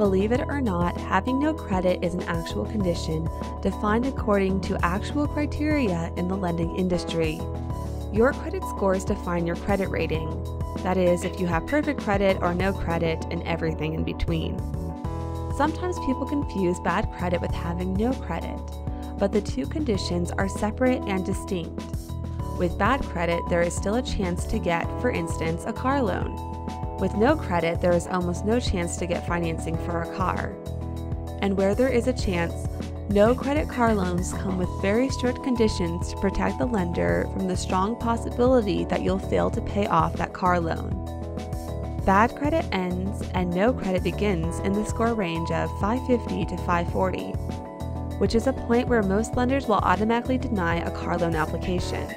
Believe it or not, having no credit is an actual condition defined according to actual criteria in the lending industry. Your credit scores define your credit rating. That is, if you have perfect credit or no credit and everything in between. Sometimes people confuse bad credit with having no credit, but the two conditions are separate and distinct. With bad credit, there is still a chance to get, for instance, a car loan. With no credit, there is almost no chance to get financing for a car. And where there is a chance, no credit car loans come with very strict conditions to protect the lender from the strong possibility that you'll fail to pay off that car loan. Bad credit ends and no credit begins in the score range of 550 to 540, which is a point where most lenders will automatically deny a car loan application.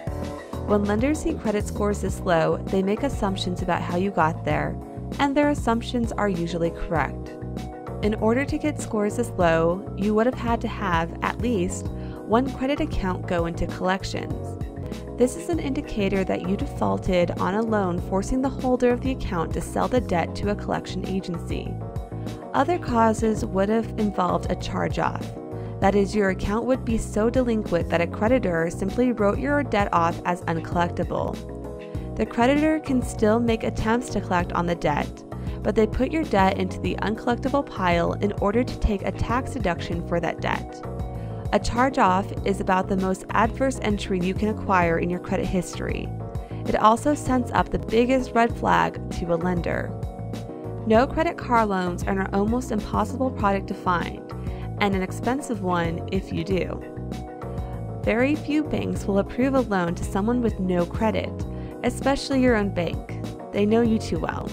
When lenders see credit scores this low, they make assumptions about how you got there, and their assumptions are usually correct. In order to get scores this low, you would have had to have at least one credit account go into collections. This is an indicator that you defaulted on a loan, forcing the holder of the account to sell the debt to a collection agency. Other causes would have involved a charge-off. That is, your account would be so delinquent that a creditor simply wrote your debt off as uncollectable. The creditor can still make attempts to collect on the debt, but they put your debt into the uncollectable pile in order to take a tax deduction for that debt. A charge-off is about the most adverse entry you can acquire in your credit history. It also sends up the biggest red flag to a lender. No credit car loans are an almost impossible product to find, and an expensive one if you do. Very few banks will approve a loan to someone with no credit, especially your own bank. They know you too well.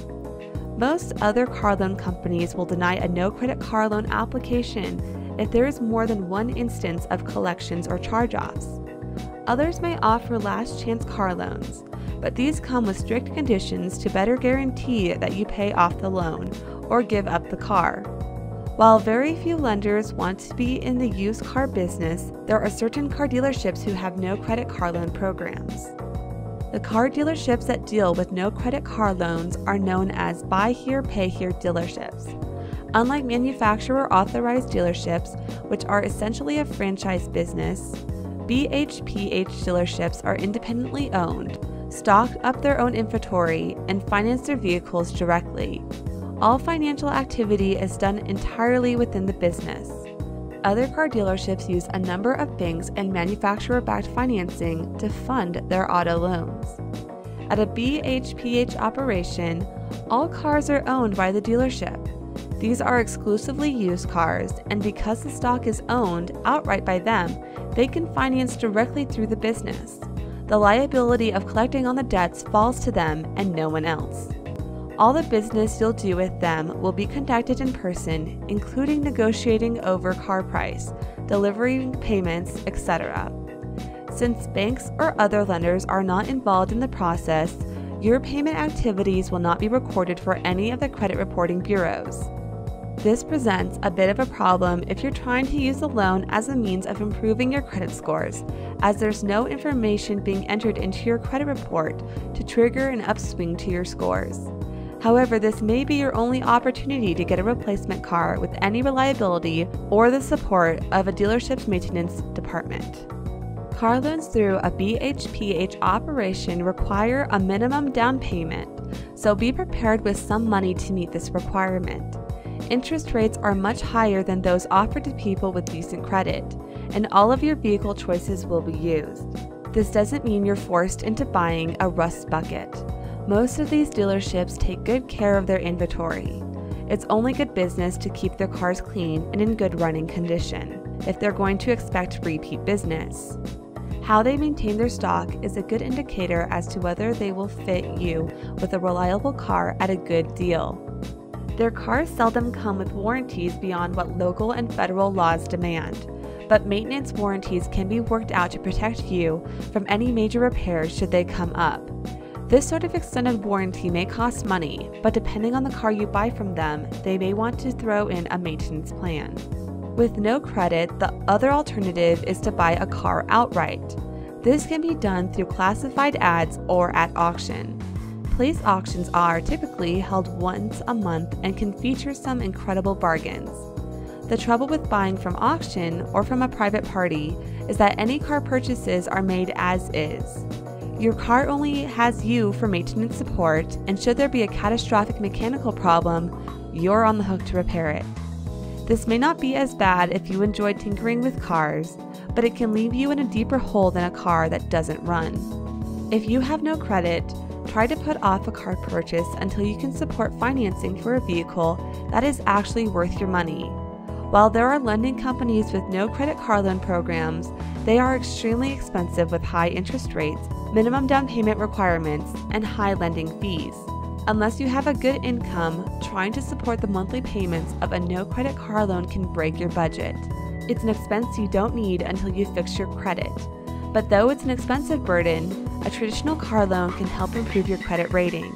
Most other car loan companies will deny a no credit car loan application if there is more than one instance of collections or charge-offs. Others may offer last chance car loans, but these come with strict conditions to better guarantee that you pay off the loan or give up the car. While very few lenders want to be in the used car business, there are certain car dealerships who have no credit car loan programs. The car dealerships that deal with no credit car loans are known as buy here, pay here dealerships. Unlike manufacturer authorized dealerships, which are essentially a franchise business, BHPH dealerships are independently owned, stock up their own inventory, and finance their vehicles directly. All financial activity is done entirely within the business. Other car dealerships use a number of banks and manufacturer-backed financing to fund their auto loans. At a BHPH operation, all cars are owned by the dealership. These are exclusively used cars, and because the stock is owned outright by them, they can finance directly through the business. The liability of collecting on the debts falls to them and no one else. All the business you'll do with them will be conducted in person, including negotiating over car price, delivering payments, etc. Since banks or other lenders are not involved in the process, your payment activities will not be recorded for any of the credit reporting bureaus. This presents a bit of a problem if you're trying to use a loan as a means of improving your credit scores, as there's no information being entered into your credit report to trigger an upswing to your scores. However, this may be your only opportunity to get a replacement car with any reliability or the support of a dealership's maintenance department. Car loans through a BHPH operation require a minimum down payment, so be prepared with some money to meet this requirement. Interest rates are much higher than those offered to people with decent credit, and all of your vehicle choices will be used. This doesn't mean you're forced into buying a rust bucket. Most of these dealerships take good care of their inventory. It's only good business to keep their cars clean and in good running condition if they're going to expect repeat business. How they maintain their stock is a good indicator as to whether they will fit you with a reliable car at a good deal. Their cars seldom come with warranties beyond what local and federal laws demand, but maintenance warranties can be worked out to protect you from any major repairs should they come up. This sort of extended warranty may cost money, but depending on the car you buy from them, they may want to throw in a maintenance plan. With no credit, the other alternative is to buy a car outright. This can be done through classified ads or at auction. Place auctions are typically held once a month and can feature some incredible bargains. The trouble with buying from auction or from a private party is that any car purchases are made as is. Your car only has you for maintenance support, and should there be a catastrophic mechanical problem, you're on the hook to repair it. This may not be as bad if you enjoy tinkering with cars, but it can leave you in a deeper hole than a car that doesn't run. If you have no credit, try to put off a car purchase until you can support financing for a vehicle that is actually worth your money. While there are lending companies with no credit car loan programs, they are extremely expensive with high interest rates, minimum down payment requirements, and high lending fees. Unless you have a good income, trying to support the monthly payments of a no credit car loan can break your budget. It's an expense you don't need until you fix your credit. But though it's an expensive burden, a traditional car loan can help improve your credit rating.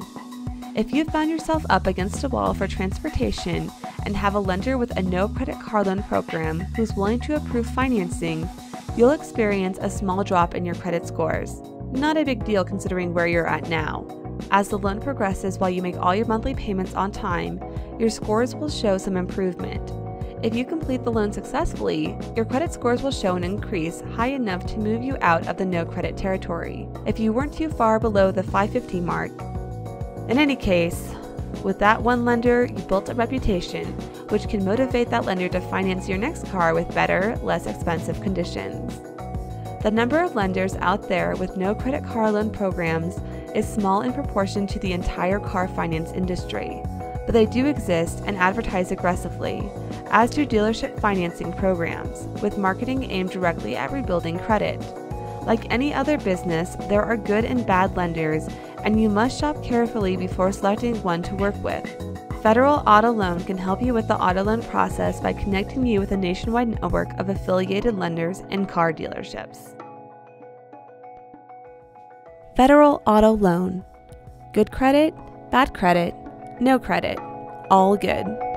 If you've found yourself up against a wall for transportation and have a lender with a no credit car loan program who's willing to approve financing, you'll experience a small drop in your credit scores. Not a big deal considering where you're at now. As the loan progresses while you make all your monthly payments on time, your scores will show some improvement. If you complete the loan successfully, your credit scores will show an increase high enough to move you out of the no credit territory, if you weren't too far below the 550 mark. In any case, with that one lender, you built a reputation, which can motivate that lender to finance your next car with better, less expensive conditions. The number of lenders out there with no credit car loan programs is small in proportion to the entire car finance industry, but they do exist and advertise aggressively, as do dealership financing programs, with marketing aimed directly at rebuilding credit. Like any other business, there are good and bad lenders, and you must shop carefully before selecting one to work with. Federal Auto Loan can help you with the auto loan process by connecting you with a nationwide network of affiliated lenders and car dealerships. Federal Auto Loan. Good credit, bad credit, no credit, all good.